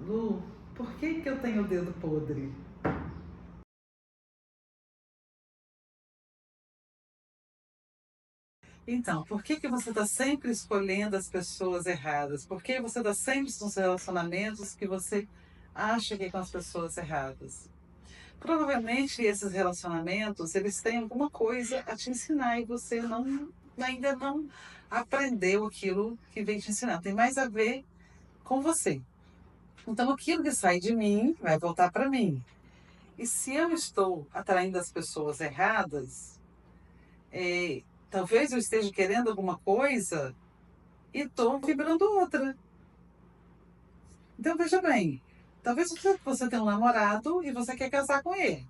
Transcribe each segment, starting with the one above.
Lu, por que que eu tenho o dedo podre? Então, por que que você está sempre escolhendo as pessoas erradas? Por que você está sempre nos relacionamentos que você acha que é com as pessoas erradas? Provavelmente esses relacionamentos, eles têm alguma coisa a te ensinar e você ainda não aprendeu aquilo que vem te ensinar. Tem mais a ver com você. Então, aquilo que sai de mim vai voltar para mim. E se eu estou atraindo as pessoas erradas, é, talvez eu esteja querendo alguma coisa e estou vibrando outra. Então, veja bem, talvez você tenha um namorado e você quer casar com ele.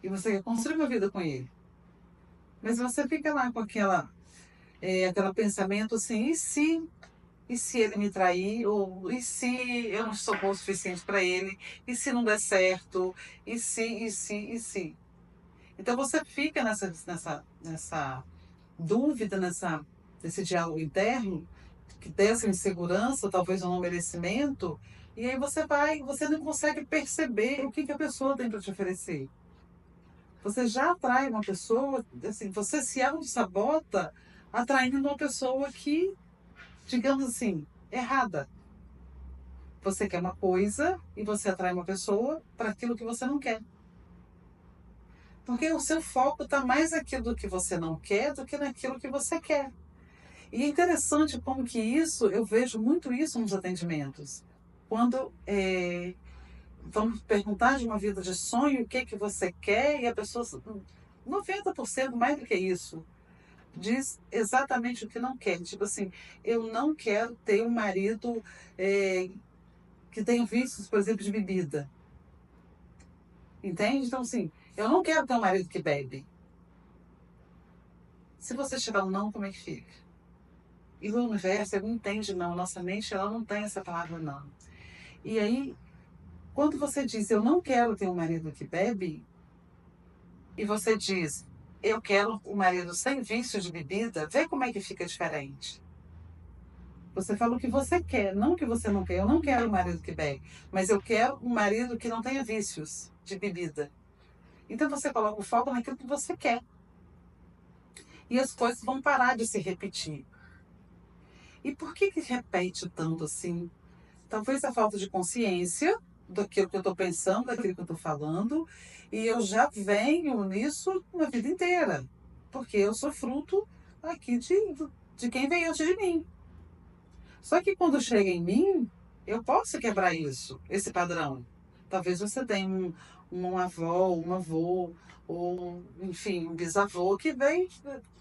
E você quer construir uma vida com ele. Mas você fica lá com aquele pensamento assim, e se ele me trair? Ou e se eu não sou bom o suficiente para ele? E se não der certo? E se? Então você fica nessa dúvida, nesse diálogo interno, que dessa insegurança, talvez um não merecimento, e aí você não consegue perceber o que que a pessoa tem para te oferecer. Você já atrai uma pessoa, assim, você se auto-sabota atraindo uma pessoa que, digamos assim, errada. Você quer uma coisa e você atrai uma pessoa para aquilo que você não quer. Porque o seu foco está mais naquilo que você não quer do que naquilo que você quer. E é interessante como que isso, eu vejo muito isso nos atendimentos. Quando vamos perguntar de uma vida de sonho, o que que você quer, e a pessoa, 90% mais do que isso, diz exatamente o que não quer. Tipo assim, eu não quero ter um marido é, que tenha vícios, por exemplo, de bebida. Entende? Então, assim, eu não quero ter um marido que bebe. Se você tiver um não, como é que fica? E o universo, ele não entende não. Nossa mente, ela não tem essa palavra não. E aí, quando você diz, eu não quero ter um marido que bebe, e você diz, eu quero um marido sem vício de bebida, vê como é que fica diferente. Você fala o que você quer, não o que você não quer. Eu não quero um marido que bebe, mas eu quero um marido que não tenha vícios de bebida. Então você coloca o foco naquilo que você quer. E as coisas vão parar de se repetir. E por que que repete tanto assim? Talvez a falta de consciência daquilo que eu estou pensando, daquilo que eu estou falando, e eu já venho nisso a vida inteira, porque eu sou fruto aqui de quem veio antes de mim. Só que quando chega em mim, eu posso quebrar isso, esse padrão. Talvez você tenha uma avó, um avô, ou, enfim, um bisavô que vem.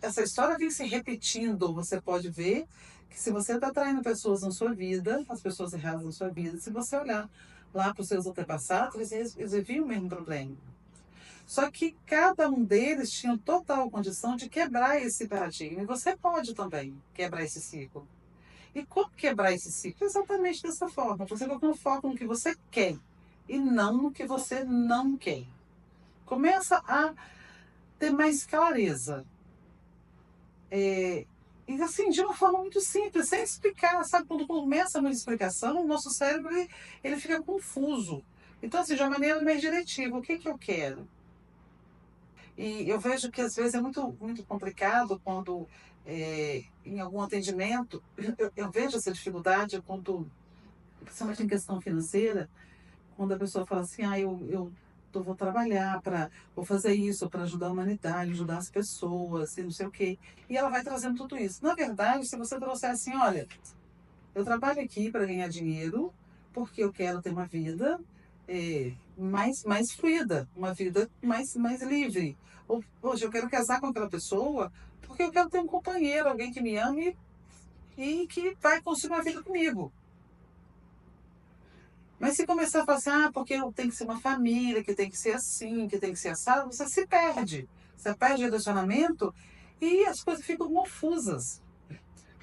Essa história vem se repetindo. Você pode ver que se você está atraindo pessoas na sua vida, as pessoas erradas na sua vida, se você olhar lá para os seus antepassados, eles viviam o mesmo problema. Só que cada um deles tinha total condição de quebrar esse paradigma. E você pode também quebrar esse ciclo. E como quebrar esse ciclo? Exatamente dessa forma. Você colocando foco no que você quer e não no que você não quer. Começa a ter mais clareza. E assim, de uma forma muito simples, sem explicar. Sabe, quando começa uma explicação, o nosso cérebro ele fica confuso. Então, assim, de uma maneira mais diretiva, o que que eu quero? E eu vejo que às vezes é muito complicado quando, em algum atendimento, eu vejo essa dificuldade quando, principalmente em questão financeira, quando a pessoa fala assim, vou trabalhar vou fazer isso para ajudar a humanidade, ajudar as pessoas, e não sei o quê. E ela vai trazendo tudo isso. Na verdade, se você trouxer assim, olha, eu trabalho aqui para ganhar dinheiro, porque eu quero ter uma vida mais fluida, uma vida mais livre. Ou, hoje eu quero casar com aquela pessoa, porque eu quero ter um companheiro, alguém que me ame e que vai construir uma vida comigo. Mas se começar a falar assim, porque tem que ser uma família, que tem que ser assim, que tem que ser assado, você se perde. Você perde o relacionamento e as coisas ficam confusas.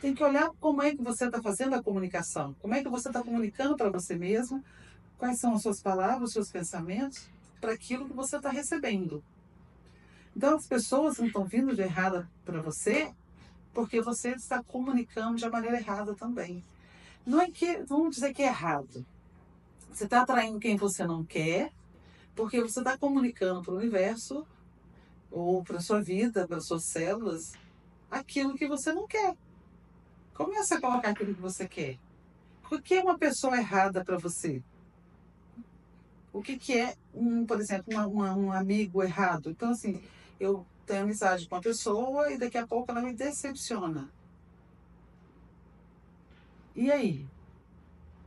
Tem que olhar como é que você está fazendo a comunicação, como é que você está comunicando para você mesmo, quais são as suas palavras, os seus pensamentos, para aquilo que você está recebendo. Então, as pessoas não estão vindo de errada para você, porque você está comunicando de uma maneira errada também. Não é que, vamos dizer que é errado. Você está atraindo quem você não quer, porque você está comunicando para o universo, ou para a sua vida, para as suas células, aquilo que você não quer. Comece a colocar aquilo que você quer. O que é uma pessoa errada para você? O que é, por exemplo, um amigo errado? Então, assim, eu tenho amizade com uma pessoa e daqui a pouco ela me decepciona. E aí?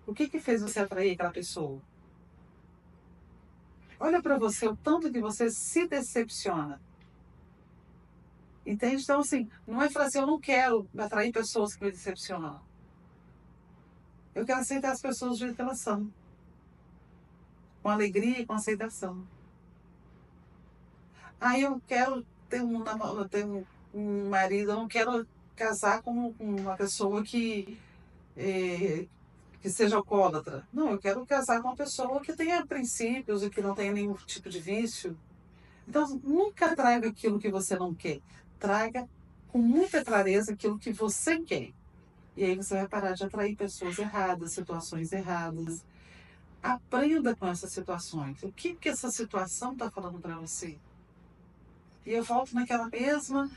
O que fez você atrair aquela pessoa? Olha para você o tanto que você se decepciona. Entende? Então, assim, não é falar assim, eu não quero atrair pessoas que me decepcionam. Eu quero aceitar as pessoas do jeito que elas são. Com alegria e com aceitação. Aí eu quero ter um marido, eu não quero casar com uma pessoa eh, que seja alcoólatra. Não, eu quero casar com uma pessoa que tenha princípios e que não tenha nenhum tipo de vício. Então, nunca traga aquilo que você não quer. Traga com muita clareza aquilo que você quer. E aí você vai parar de atrair pessoas erradas, situações erradas. Aprenda com essas situações. O que essa situação está falando para você? E eu volto naquela mesma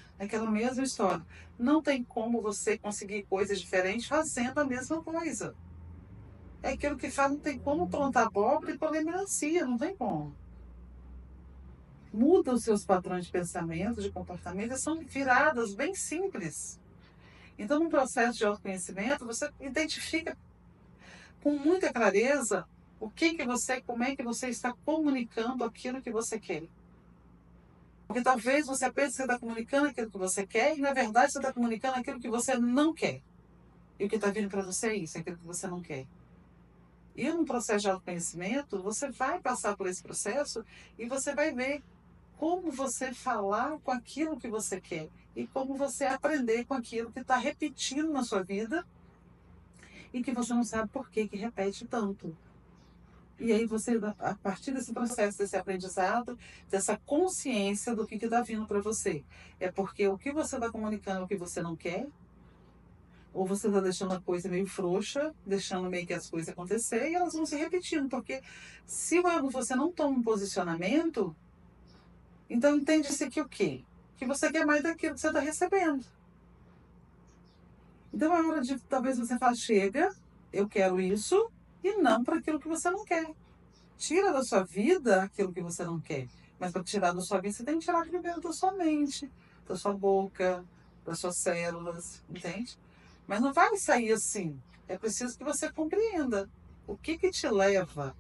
história. Não tem como você conseguir coisas diferentes fazendo a mesma coisa. É aquilo que fala, não tem como plantar abóbora e colher melancia, não tem como. Muda os seus padrões de pensamento, de comportamento, são viradas bem simples. Então, no processo de autoconhecimento, você identifica com muita clareza como é que você está comunicando aquilo que você quer. Porque talvez você pense que você está comunicando aquilo que você quer e, na verdade, você está comunicando aquilo que você não quer. E o que está vindo para você é isso, é aquilo que você não quer. E no processo de autoconhecimento, você vai passar por esse processo e você vai ver como você falar com aquilo que você quer e como você aprender com aquilo que está repetindo na sua vida e que você não sabe por que repete tanto. E aí você, a partir desse processo, desse aprendizado, dessa consciência do que está vindo para você. É porque o que você está comunicando é o que você não quer, ou você está deixando a coisa meio frouxa, deixando meio que as coisas acontecer, e elas vão se repetindo. Porque se você não toma um posicionamento, então entende-se que o quê? Que você quer mais daquilo que você está recebendo. Então é hora de, talvez você fale, chega, eu quero isso, e não para aquilo que você não quer. Tira da sua vida aquilo que você não quer. Mas para tirar da sua vida, você tem que tirar primeiro da sua mente, da sua boca, das suas células, entende? Mas não vai sair assim. É preciso que você compreenda o que te leva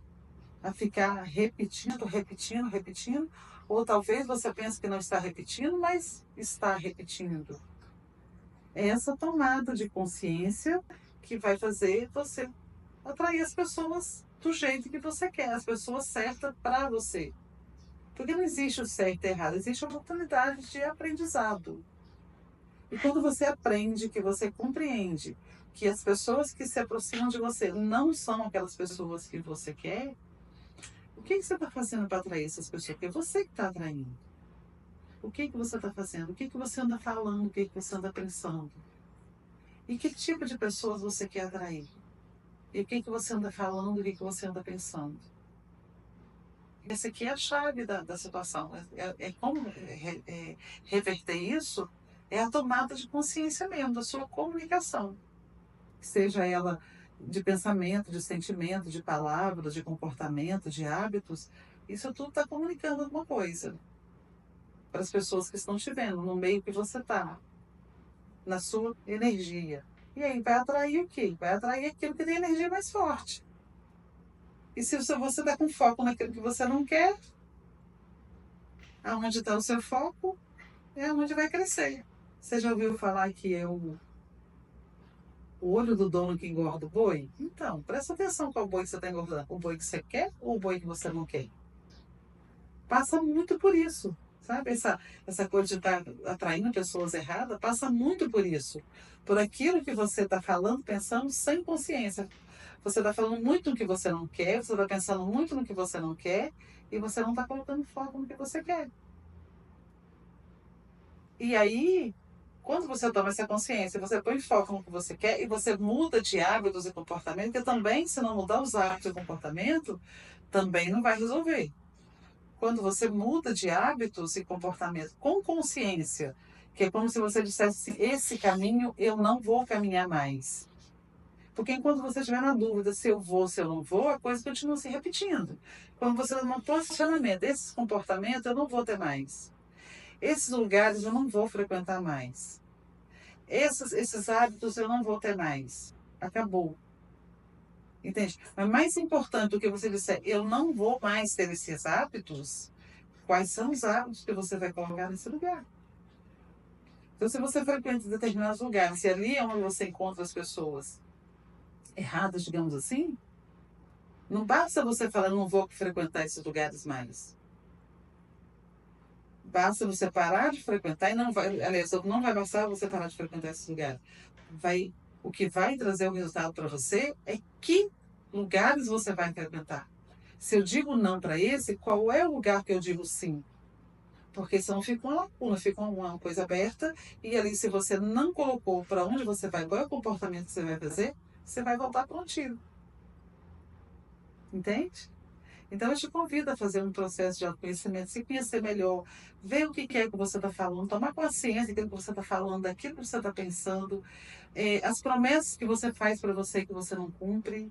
a ficar repetindo, repetindo, repetindo. Ou talvez você pense que não está repetindo, mas está repetindo. É essa tomada de consciência que vai fazer você atrair as pessoas do jeito que você quer, as pessoas certas para você. Porque não existe o certo e errado, existe a oportunidade de aprendizado. E quando você aprende, que você compreende que as pessoas que se aproximam de você não são aquelas pessoas que você quer, o que você está fazendo para atrair essas pessoas? Porque é você que está atraindo. O que você está fazendo? O que você anda falando? O que você anda pensando? E que tipo de pessoas você quer atrair? E o que você anda falando? O que você anda pensando? Essa aqui é a chave da situação. Como reverter isso? É a tomada de consciência mesmo, da sua comunicação. Seja ela de pensamento, de sentimento, de palavras, de comportamento, de hábitos, isso tudo está comunicando alguma coisa para as pessoas que estão te vendo, no meio que você está, na sua energia. E aí vai atrair o quê? Vai atrair aquilo que tem energia mais forte. E se você está com foco naquilo que você não quer, aonde está o seu foco, é onde vai crescer. Você já ouviu falar que é o olho do dono que engorda o boi? Então, presta atenção qual boi que você está engordando. O boi que você quer ou o boi que você não quer? Passa muito por isso, sabe? Essa coisa de estar atraindo pessoas erradas passa muito por isso. Por aquilo que você está falando, pensando sem consciência. Você está falando muito no que você não quer, você está pensando muito no que você não quer e você não está colocando foco no que você quer. E aí Quando você toma essa consciência, você põe foco no que você quer e você muda de hábitos e comportamento, porque também, se não mudar os hábitos e comportamento, também não vai resolver. Quando você muda de hábitos e comportamento com consciência, que é como se você dissesse assim, esse caminho eu não vou caminhar mais. Porque enquanto você estiver na dúvida se eu vou, se eu não vou, a coisa continua se repetindo. Quando você não posicionamento, esses comportamentos eu não vou ter mais. Esses lugares eu não vou frequentar mais. Esses hábitos eu não vou ter mais. Acabou. Entende? Mas mais importante do que você disser, eu não vou mais ter esses hábitos, quais são os hábitos que você vai colocar nesse lugar? Então, se você frequenta determinados lugares, se ali é onde você encontra as pessoas erradas, digamos assim, não basta você falar, não vou frequentar esses lugares mais. Basta você parar de frequentar e não vai, aliás, não vai bastar você parar de frequentar esse lugar. Vai, o que vai trazer o resultado para você é que lugares você vai frequentar. Se eu digo não para esse, qual é o lugar que eu digo sim? Porque senão fica uma lacuna, fica uma coisa aberta, e ali, se você não colocou para onde você vai, qual é o comportamento que você vai fazer, você vai voltar para o antigo. Entende? Então, eu te convido a fazer um processo de autoconhecimento, se conhecer melhor, ver o que é que você está falando, tomar consciência daquilo que você está falando, daquilo que você está pensando, as promessas que você faz para você que você não cumpre,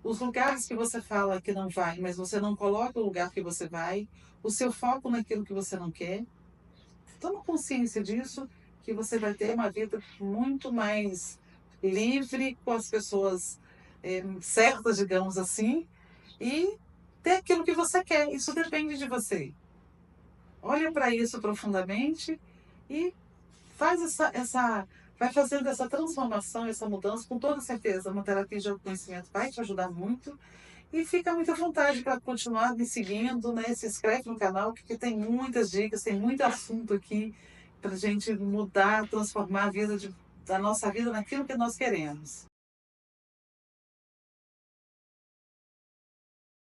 os lugares que você fala que não vai, mas você não coloca o lugar que você vai, o seu foco naquilo que você não quer. Toma consciência disso, que você vai ter uma vida muito mais livre, com as pessoas certas, digamos assim, e ter aquilo que você quer. Isso depende de você. Olha para isso profundamente e faz vai fazendo essa transformação, essa mudança, com toda certeza. Uma terapia de autoconhecimento vai te ajudar muito. E fica muito à vontade para continuar me seguindo, né? Se inscreve no canal, porque tem muitas dicas, tem muito assunto aqui para a gente mudar, transformar a vida da nossa vida naquilo que nós queremos.